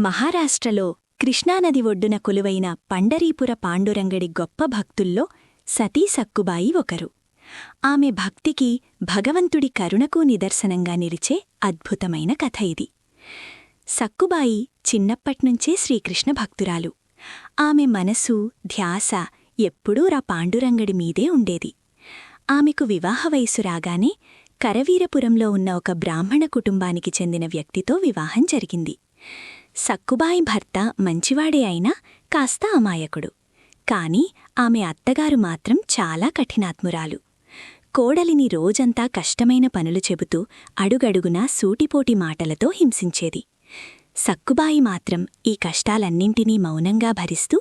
మహారాష్ట్రలో కృష్ణానది ఒడ్డున కొలువైన పండరీపుర పాండురంగడి గొప్ప భక్తుల్లో సతీ సక్కుబాయి ఒకరు. ఆమె భక్తికి భగవంతుడి కరుణకు నిదర్శనంగా నిలిచే అద్భుతమైన కథ ఇది. సక్కుబాయి చిన్నప్పట్నుంచే శ్రీకృష్ణ భక్తురాలు. ఆమె మనసు, ధ్యాస ఎప్పుడూ పాండురంగడి మీదే ఉండేది. ఆమెకు వివాహ వయసు రాగానే కరవీరపురంలో ఉన్న ఒక బ్రాహ్మణ కుటుంబానికి చెందిన వ్యక్తితో వివాహం జరిగింది. సక్కుబాయి భర్త మంచివాడే అయినా కాస్త అమాయకుడు. కాని ఆమె అత్తగారు మాత్రం చాలా కఠినాత్మురాలు. కోడలిని రోజంతా కష్టమైన పనులు చెబుతూ అడుగడుగునా సూటిపోటి మాటలతో హింసించేది. సక్కుబాయి మాత్రం ఈ కష్టాలన్నింటినీ మౌనంగా భరిస్తూ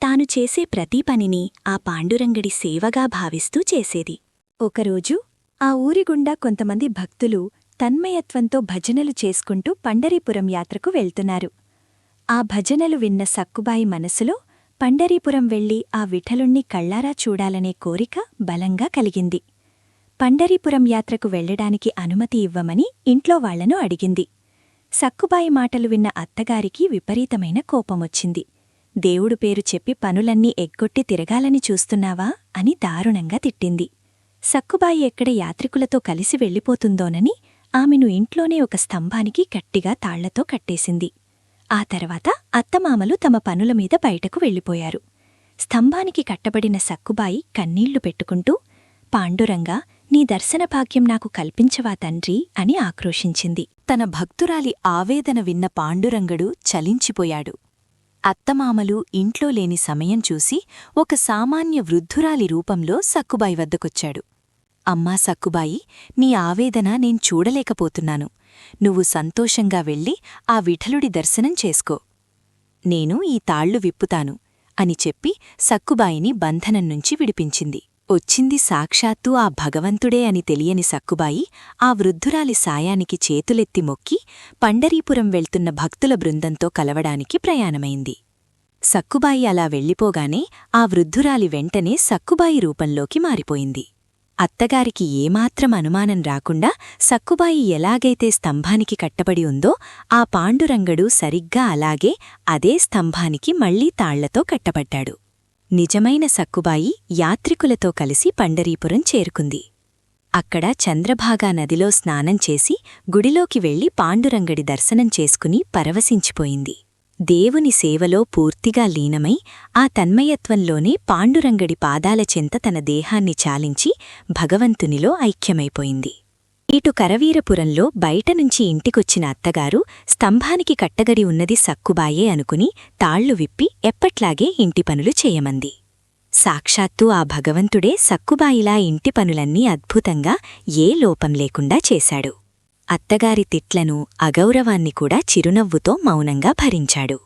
తాను చేసే ప్రతి పనిని ఆ పాండురంగడి సేవగా భావిస్తూ చేసేది. ఒకరోజు ఆ ఊరిగుండా కొంతమంది భక్తులు తన్మయత్వంతో భజనలు చేసుకుంటూ పండరీపురం యాత్రకు వెళ్తున్నారు. ఆ భజనలు విన్న సక్కుబాయి మనసులో పండరీపురం వెళ్లి ఆ విఠలుణ్ణి కళ్లారా చూడాలనే కోరిక బలంగా కలిగింది. పండరీపురం యాత్రకు వెళ్లడానికి అనుమతి ఇవ్వమని ఇంట్లో వాళ్లను అడిగింది. సక్కుబాయి మాటలు విన్న అత్తగారికి విపరీతమైన కోపమొచ్చింది. దేవుడు పేరు చెప్పి పనులన్నీ ఎగ్గొట్టి తిరగాలని చూస్తున్నావా అని దారుణంగా తిట్టింది. సక్కుబాయి ఎక్కడ యాత్రికులతో కలిసి వెళ్ళిపోతుందోనని ఆమెను ఇంట్లోనే ఒక స్తంభానికి గట్టిగా తాళ్లతో కట్టేసింది. ఆ తర్వాత అత్తమామలు తమ పనుల మీద బయటకు వెళ్ళిపోయారు. స్తంభానికి కట్టబడిన సక్కుబాయి కన్నీళ్లు పెట్టుకుంటూ, పాండురంగా, నీ దర్శనభాగ్యం నాకు కల్పించవా తండ్రి అని ఆక్రోశించింది. తన భక్తురాలి ఆవేదన విన్న పాండురంగడు చలించిపోయాడు. అత్తమామలు ఇంట్లో లేని సమయం చూసి ఒక సామాన్య వృద్ధురాలి రూపంలో సక్కుబాయి వద్దకొచ్చాడు. అమ్మా సక్కుబాయి, నీ ఆవేదన నేను చూడలేకపోతున్నాను. నువ్వు సంతోషంగా వెళ్ళి ఆ విఠలుడి దర్శనం చేసుకో. నేను ఈ తాళ్లు విప్పుతాను అని చెప్పి సక్కుబాయిని బంధనం నుంచి విడిపించింది. వచ్చింది సాక్షాత్తూ ఆ భగవంతుడే అని తెలియని సక్కుబాయి ఆ వృద్ధురాలి సాయానికి చేతులెత్తి మొక్కి పండరీపురం వెళ్తున్న భక్తుల బృందంతో కలవడానికి ప్రయాణమైంది. సక్కుబాయి అలా వెళ్ళిపోగానే ఆ వృద్ధురాలి వెంటనే సక్కుబాయి రూపంలోకి మారిపోయింది. అత్తగారికి ఏమాత్రం అనుమానం రాకుండా సక్కుబాయి ఎలాగైతే స్తంభానికి కట్టబడి ఉందో ఆ పాండురంగడు సరిగ్గా అలాగే అదే స్తంభానికి మళ్లీ తాళ్లతో కట్టబడ్డాడు. నిజమైన సక్కుబాయి యాత్రికులతో కలిసి పండరీపురం చేరుకుంది. అక్కడ చంద్రభాగా నదిలో స్నానం చేసి గుడిలోకి వెళ్లి పాండురంగడి దర్శనం చేసుకుని పరవశించిపోయింది. దేవుని సేవలో పూర్తిగా లీనమై ఆ తన్మయత్వంలోనే పాండురంగడి పాదాల చెంత తన దేహాన్ని చాలించి భగవంతునిలో ఐక్యమైపోయింది. ఇటు కరవీరపురంలో బయటనుంచి ఇంటికొచ్చిన అత్తగారు స్తంభానికి కట్టగడి ఉన్నది సక్కుబాయే అనుకుని తాళ్లు విప్పి ఎప్పట్లాగే ఇంటి పనులు చేయమంది. సాక్షాత్తూ ఆ భగవంతుడే సక్కుబాయిలా ఇంటి పనులన్నీ అద్భుతంగా ఏ లోపం లేకుండా చేశాడు. అత్తగారి తిట్లను, అగౌరవాన్ని కూడా చిరునవ్వుతో మౌనంగా భరించాడు.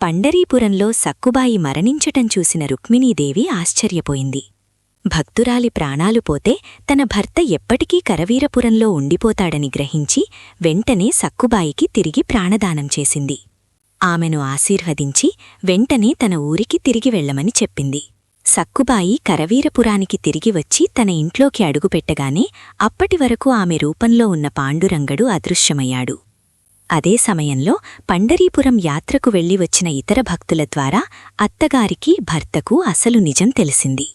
పండరీపురంలో సక్కుబాయి మరణించటం చూసిన రుక్మిణీదేవి ఆశ్చర్యపోయింది. భక్తురాలి ప్రాణాలు పోతే తన భర్త ఎప్పటికీ కరవీరపురంలో ఉండిపోతాడని గ్రహించి వెంటనే సక్కుబాయికి తిరిగి ప్రాణదానం చేసింది. ఆమెను ఆశీర్వదించి వెంటనే తన ఊరికి తిరిగి వెళ్లమని చెప్పింది. సక్కుబాయి కరవీరపురానికి తిరిగి వచ్చి తన ఇంట్లోకి అడుగుపెట్టగానే అప్పటివరకు ఆమె రూపంలో ఉన్న పాండురంగడు అదృశ్యమయ్యాడు. అదే సమయంలో పండరీపురం యాత్రకు వెళ్లి వచ్చిన ఇతర భక్తుల ద్వారా అత్తగారికి, భర్తకు అసలు నిజం తెలిసింది.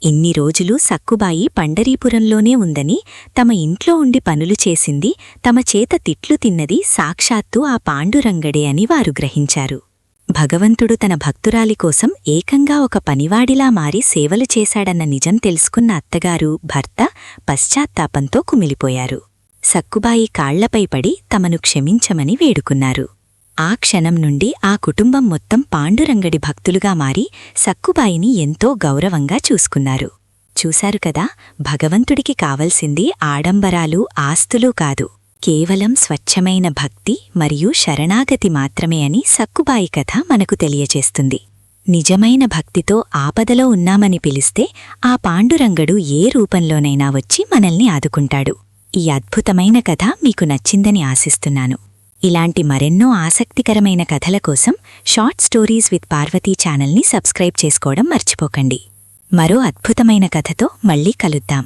ఇన్ని రోజులు సక్కుబాయి పండరీపురంలోనే ఉందని, తమ ఇంట్లో ఉండి పనులు చేసింది, తమ చేత తిట్లు తిన్నది సాక్షాత్తూ ఆ పాండురంగడే అని వారు గ్రహించారు. భగవంతుడు తన భక్తురాలి కోసం ఏకంగా ఒక పనివాడిలా మారి సేవలు చేశాడన్న నిజం తెలుసుకున్న అత్తగారు, భర్త పశ్చాత్తాపంతో కుమిలిపోయారు. సక్కుబాయి కాళ్లపై పడి తమను క్షమించమని వేడుకున్నారు. ఆ క్షణం నుండి ఆ కుటుంబం మొత్తం పాండురంగడి భక్తులుగా మారి సక్కుబాయిని ఎంతో గౌరవంగా చూసుకున్నారు. చూశారు కదా, భగవంతుడికి కావలసింది ఆడంబరాలు, ఆస్తులు కాదు, కేవలం స్వచ్ఛమైన భక్తి మరియు శరణాగతి మాత్రమే అని సక్కుబాయి కథ మనకు తెలియజేస్తుంది. నిజమైన భక్తితో ఆపదలో ఉన్నామని పిలిస్తే ఆ పాండురంగడు ఏ రూపంలోనైనా వచ్చి మనల్ని ఆదుకుంటాడు. ఈ అద్భుతమైన కథ మీకు నచ్చిందని ఆశిస్తున్నాను. ఇలాంటి మరెన్నో ఆసక్తికరమైన కథల కోసం షార్ట్ స్టోరీస్ విత్ పార్వతీ ఛానల్ని సబ్స్క్రైబ్ చేసుకోవడం మర్చిపోకండి. మరో అద్భుతమైన కథతో మళ్ళీ కలుద్దాం.